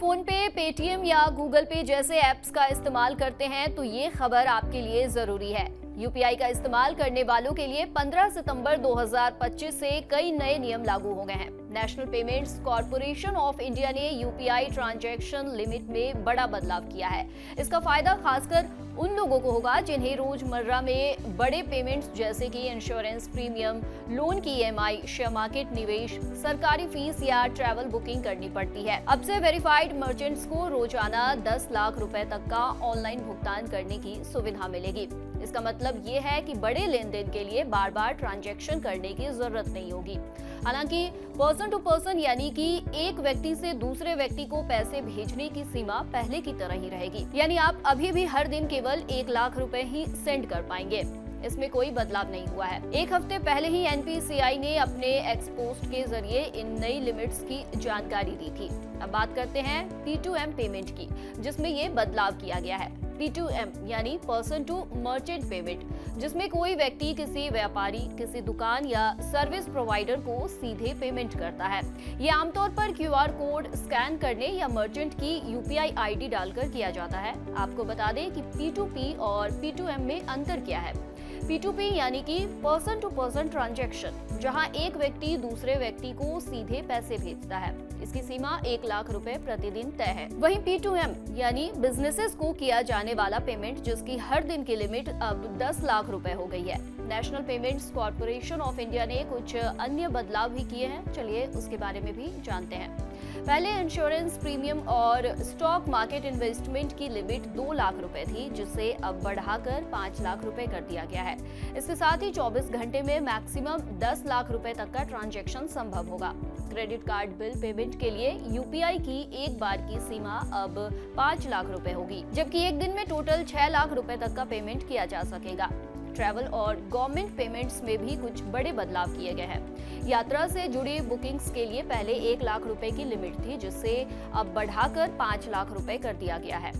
Phone पे, Paytm या Google पे जैसे ऐप्स का इस्तेमाल करते हैं तो ये खबर आपके लिए जरूरी है। यूपीआई का इस्तेमाल करने वालों के लिए 15 सितंबर 2025 से कई नए नियम लागू हो गए हैं। National payments corporation of India ने यूपीआई ट्रांजैक्शन लिमिट में बड़ा बदलाव किया है। इसका फायदा खासकर उन लोगों को होगा जिन्हें रोजमर्रा में बड़े पेमेंट्स जैसे कि इंश्योरेंस प्रीमियम, लोन की ईएमआई, शेयर मार्केट निवेश, सरकारी फीस या ट्रैवल बुकिंग करनी पड़ती है। अब से वेरीफाइड मर्चेंट्स को रोजाना 10 लाख रुपए तक का ऑनलाइन भुगतान करने की सुविधा मिलेगी। इसका मतलब ये है कि बड़े लेन देन के लिए बार बार ट्रांजैक्शन करने की जरूरत नहीं होगी। हालांकि पर्सन टू पर्सन यानी कि एक व्यक्ति से दूसरे व्यक्ति को पैसे भेजने की सीमा पहले की तरह ही रहेगी, यानी आप अभी भी हर दिन केवल 1 लाख रुपए ही सेंड कर पाएंगे। इसमें कोई बदलाव नहीं हुआ है। एक हफ्ते पहले ही एनपीसीआई ने अपने एक्सपोस्ट के जरिए इन नई लिमिट्स की जानकारी दी थी। अब बात करते हैं P2M पेमेंट की, जिसमें ये बदलाव किया गया है। P2M यानी पर्सन टू मर्चेंट पेमेंट, जिसमें कोई व्यक्ति किसी व्यापारी, किसी दुकान या सर्विस प्रोवाइडर को सीधे पेमेंट करता है। ये आमतौर पर क्यूआर कोड स्कैन करने या मर्चेंट की यूपीआई आईडी डालकर किया जाता है। आपको बता दें कि P2P और P2M में अंतर क्या है। P2P यानी कि पर्सन टू पर्सन ट्रांजैक्शन, जहां एक व्यक्ति दूसरे व्यक्ति को सीधे पैसे भेजता है। इसकी सीमा 1 लाख रुपए प्रतिदिन तय है। वहीं P2M यानी बिजनेसेस को किया जाने वाला पेमेंट, जिसकी हर दिन की लिमिट अब 10 लाख रुपए हो गई है। National payments corporation of India ने कुछ अन्य बदलाव भी किए हैं, चलिए उसके बारे में भी जानते हैं। पहले इंश्योरेंस प्रीमियम और स्टॉक मार्केट इन्वेस्टमेंट की लिमिट 2 लाख रुपए थी, जिसे अब बढ़ाकर 5 लाख रुपए कर दिया गया है। इसके साथ ही 24 घंटे में मैक्सिमम 10 लाख रुपए तक का ट्रांजैक्शन संभव होगा। क्रेडिट कार्ड बिल पेमेंट के लिए यूपीआई की एक बार की सीमा अब 5 लाख रुपए होगी, जबकि एक दिन में टोटल 6 लाख रुपए तक का पेमेंट किया जा सकेगा। ट्रैवल और गवर्नमेंट पेमेंट्स में भी कुछ बड़े बदलाव किए गए हैं। यात्रा से जुड़ी बुकिंग्स के लिए पहले 1 लाख रुपए की लिमिट थी, जिसे अब बढ़ाकर 5 लाख रुपए कर दिया गया है।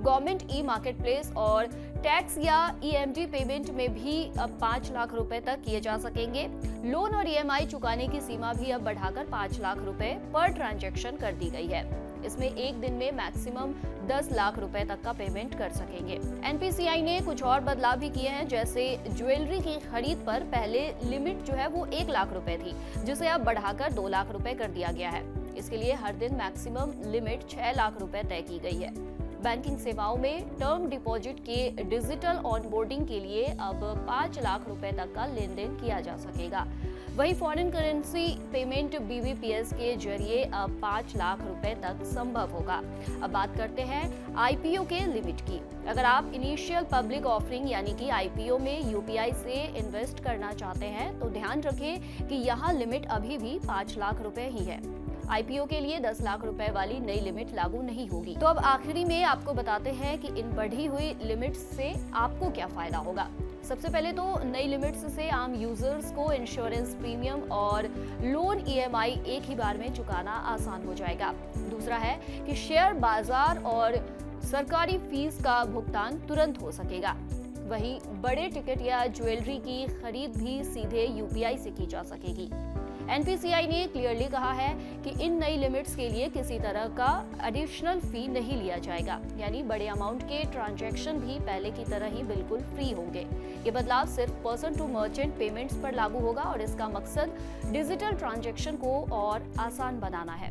गवर्नमेंट ई मार्केट प्लेस और टैक्स या ईएमटी पेमेंट में भी अब 5 लाख रुपए तक किए जा सकेंगे। लोन और ईएमआई चुकाने की सीमा भी अब बढ़ाकर 5 लाख रुपए पर ट्रांजैक्शन कर दी गई है। इसमें एक दिन में मैक्सिमम 10 लाख रुपए तक का पेमेंट कर सकेंगे। एनपीसीआई ने कुछ और बदलाव भी किए हैं, जैसे ज्वेलरी की खरीद पर पहले लिमिट जो है वो 1 लाख रुपए थी, जिसे अब बढ़ाकर 2 लाख रुपए कर दिया गया है। इसके लिए हर दिन मैक्सिमम लिमिट 6 लाख रुपए तय की गई है। बैंकिंग सेवाओं में टर्म डिपॉजिट के डिजिटल ऑनबोर्डिंग के लिए अब 5 लाख रुपए तक का लेन देन किया जा सकेगा। वहीं फॉरेन करेंसी पेमेंट बीबीपीएस के जरिए अब 5 लाख रुपए तक संभव होगा। अब बात करते हैं आईपीओ के लिमिट की। अगर आप इनिशियल पब्लिक ऑफरिंग यानी कि आईपीओ में यूपीआई से इन्वेस्ट करना चाहते हैं तो ध्यान रखें कि यहाँ लिमिट अभी भी 5 लाख रुपए ही है। आईपीओ के लिए 10 लाख रुपए वाली नई लिमिट लागू नहीं होगी। तो अब आखिरी में आपको बताते हैं कि इन बढ़ी हुई लिमिट्स से आपको क्या फायदा होगा। सबसे पहले तो नई लिमिट्स से आम यूजर्स को इंश्योरेंस प्रीमियम और लोन ईएमआई एक ही बार में चुकाना आसान हो जाएगा। दूसरा है कि शेयर बाजार और सरकारी फीस का भुगतान तुरंत हो सकेगा। वहीं बड़े टिकट या ज्वेलरी की खरीद भी सीधे यूपीआई से की जा सकेगी। एनपीसीआई ने क्लियरली कहा है कि इन नई लिमिट्स के लिए किसी तरह का एडिशनल फी नहीं लिया जाएगा, यानी बड़े अमाउंट के ट्रांजैक्शन भी पहले की तरह ही बिल्कुल फ्री होंगे। ये बदलाव सिर्फ पर्सन टू मर्चेंट पेमेंट्स पर लागू होगा और इसका मकसद डिजिटल ट्रांजैक्शन को और आसान बनाना है।